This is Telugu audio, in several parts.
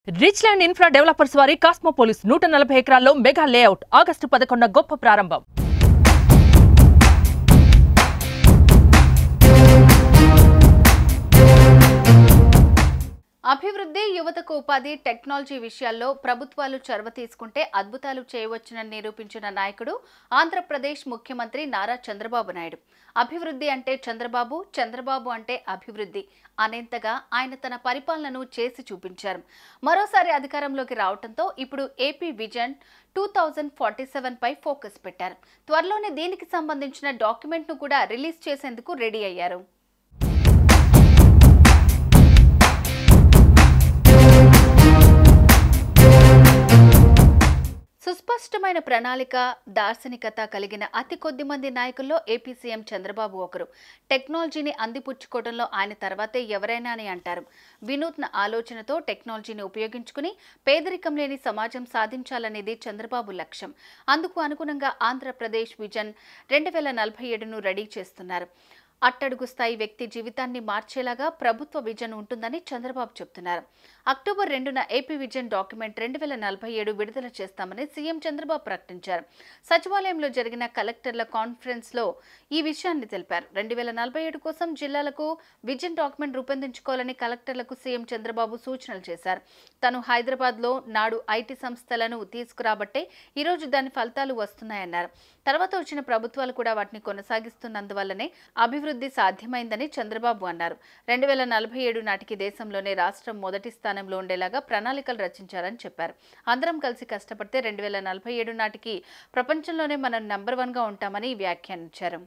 రిచ్ ల్యాండ్ ఇన్ఫ్రా డెవలపర్స్ వారి కాస్మోపోలిస్ 140 ఎకరాల్లో మెగా లేఅవుట్ ఆగస్టు 11న గొప్ప ప్రారంభం. అభివృద్ధి, యువతకు ఉపాధి, టెక్నాలజీ విషయాల్లో ప్రభుత్వాలు చొరవ తీసుకుంటే అద్భుతాలు చేయవచ్చునని నిరూపించిన నాయకుడు ఆంధ్రప్రదేశ్ ముఖ్యమంత్రి నారా చంద్రబాబు నాయుడు. అభివృద్ధి అంటే చంద్రబాబు, చంద్రబాబు అంటే అభివృద్ధి అనేంతగా ఆయన తన పరిపాలనను చేసి చూపించారు. మరోసారి అధికారంలోకి రావడంతో ఇప్పుడు ఏపీ విజన్ 2047 పై ఫోకస్ పెట్టారు. త్వరలోనే దీనికి సంబంధించిన డాక్యుమెంట్ను కూడా రిలీజ్ చేసేందుకు రెడీ అయ్యారు. సుస్పష్టమైన ప్రణాళిక, దార్శనికత కలిగిన అతి కొద్ది మంది నాయకుల్లో ఏపీ సీఎం చంద్రబాబు ఒకరు. టెక్నాలజీని అందిపుచ్చుకోవడంలో ఆయన తర్వాతే ఎవరైనా అని అంటారు. వినూత్న ఆలోచనతో టెక్నాలజీని ఉపయోగించుకుని పేదరికం లేని సమాజం సాధించాలనేది చంద్రబాబు లక్ష్యం. అందుకు అనుగుణంగా ఆంధ్రప్రదేశ్ విజన్ 2047ను రెడీ చేస్తున్నారు. అట్టడుగు స్థాయి వ్యక్తి జీవితాన్ని మార్చేలాగా ప్రభుత్వ విజన్ ఉంటుందని చంద్రబాబు చెబుతున్నారు. అక్టోబర్ 2న ఏపీ విజన్ డాక్యుమెంట్ 2047 విడుదల చేస్తామని సీఎం చంద్రబాబు ప్రకటించారు. సచివాలయంలో జరిగిన కలెక్టర్ల కాన్ఫరెన్స్లో ఈ విషయాన్ని తెలిపారు. 2047 కోసం జిల్లాలకు విజన్ డాక్యుమెంట్ రూపొందించుకోవాలని కలెక్టర్లకు సీఎం చంద్రబాబు సూచనలు చేశారు. తను హైదరాబాద్లో నాడు ఐటీ సంస్థలను తీసుకురాబట్టే ఈరోజు దాని ఫలితాలు వస్తున్నాయన్నారు. తర్వాత వచ్చిన ప్రభుత్వాలు కూడా వాటిని కొనసాగిస్తున్నందువల్లనే అభివృద్ధి సాధ్యమైందని చంద్రబాబు అన్నారు. 2047 నాటికి దేశంలోనే రాష్ట్రం మొదటి స్థానంలో ఉండేలాగా ప్రణాళికలు రచించారని చెప్పారు. అందరం కలిసి కష్టపడితే 2047 నాటికి ప్రపంచంలోనే మనం నంబర్ 1గా ఉంటామని వ్యాఖ్యానించారు.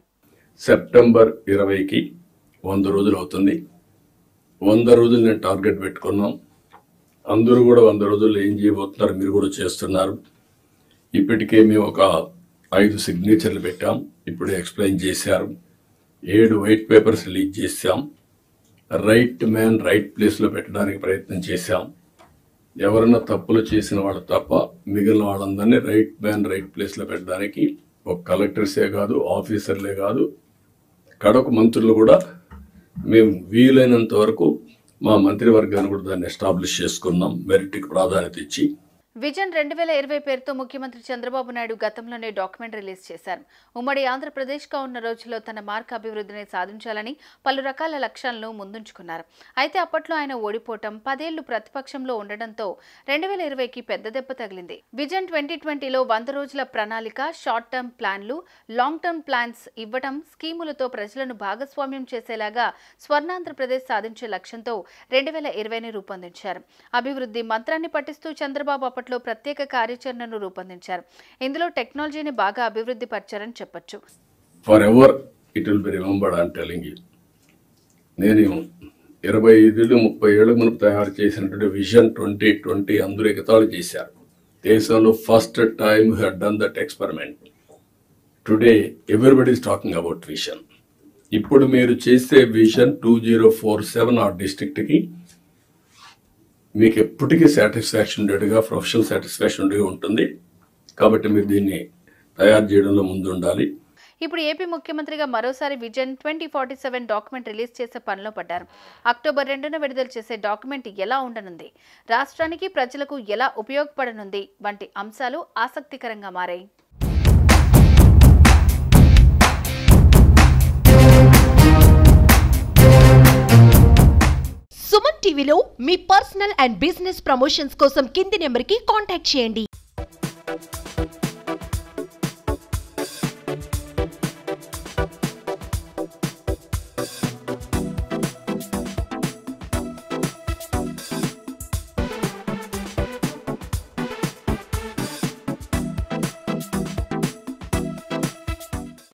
సెప్టెంబర్ 20కి 100 రోజులు అవుతుంది. 100 రోజులు నేను టార్గెట్ పెట్టుకున్నాం. అందరూ కూడా 100 రోజుల్లో ఏం చేయబోతున్నారు మీరు కూడా చేస్తున్నారు. ఇప్పటికే మేము ఒక 5 సిగ్నేచర్లు పెట్టాం. ఇప్పుడే ఎక్స్ప్లెయిన్ చేశారు. 7 వైట్ పేపర్స్ రిలీజ్ చేశాం. రైట్ మ్యాన్ రైట్ ప్లేస్లో పెట్టడానికి ప్రయత్నం చేశాం. ఎవరన్నా తప్పులు చేసిన వాళ్ళు తప్ప మిగిలిన వాళ్ళందరినీ రైట్ మ్యాన్ రైట్ ప్లేస్లో పెట్టడానికి ఒక కలెక్టర్సే కాదు, ఆఫీసర్లే కాదు, కడకు మంత్రులు కూడా మేము వీలైనంత వరకు మా మంత్రివర్గాన్ని కూడా దాన్ని ఎస్టాబ్లిష్ చేసుకున్నాం. మెరిట్కి ప్రాధాన్యత ఇచ్చి విజన్ 2020 పేరుతో ముఖ్యమంత్రి చంద్రబాబు నాయుడు గతంలోనే డాక్యుమెంట్ రిలీజ్ చేశారు. ఉమ్మడి ఆంధ్రప్రదేశ్గా ఉన్న రోజుల్లో తన మార్క్ అభివృద్ధిని సాధించాలని పలు రకాల లక్ష్యాలను ముందుంచుకున్నారు. అయితే అప్పట్లో ఆయన ఓడిపోవటం, 10 ఏళ్లు ప్రతిపక్షంలో ఉండడంతో 2020కి పెద్ద దెబ్బ తగిలింది. విజన్ 2020లో 100 రోజుల ప్రణాళిక, షార్ట్ టర్మ్ ప్లాన్లు, లాంగ్ టర్మ్ ప్లాన్స్ ఇవ్వటం, స్కీములతో ప్రజలను భాగస్వామ్యం చేసేలాగా స్వర్ణాంధ్రప్రదేశ్ సాధించే లక్ష్యంతో 2020ని రూపొందించారు. అభివృద్ధి మంత్రాన్ని పఠిస్తూ చంద్రబాబు ప్రత్యేక కార్యాచరణను రూపొందింంచారు. ఇందులో టెక్నాలజీని బాగా అభివృద్ధి పరిచారని చెప్పొచ్చు. For ever it will be remembered. I am telling you, నేను 25-30 ఏళ్ల ముందు తయారు చేసినటువంటి విజన్ 2020 అందరూ ఎగతాళి చేశారు. దేశంలో first time who had done that experiment. Today everybody is talking about vision. ఇప్పుడు మీరు చేసే విజన్ 2047 ఆ డిస్ట్రిక్ట్కి మీకు ఎప్పటికీ సాటిస్ఫాక్షన్ ఉండేట్టుగా, ప్రొఫెషనల్ సాటిస్ఫాక్షన్ ఉండేగా ఉంటుంది. కాబట్టి మీరు దీన్ని తయారు చేయడంలో ముందు ఉండాలి. ఇప్పుడు ఏపీ ముఖ్యమంత్రిగా మరోసారి విజన్ 2047 డాక్యుమెంట్ రిలీజ్ చేసే పనిలో పడ్డారు. అక్టోబర్ 2న విడుదల చేసే డాక్యుమెంట్ ఎలా ఉండనుంది, రాష్ట్రానికి ప్రజలకు ఎలా ఉపయోగపడనుంది వంటి అంశాలు ఆసక్తికరంగా మారాయి. సుమన్ టీవీలో మీ పర్సనల్ అండ్ బిజినెస్ ప్రమోషన్స్ కోసం కింది నెంబర్కి కాంటాక్ట్ చేయండి.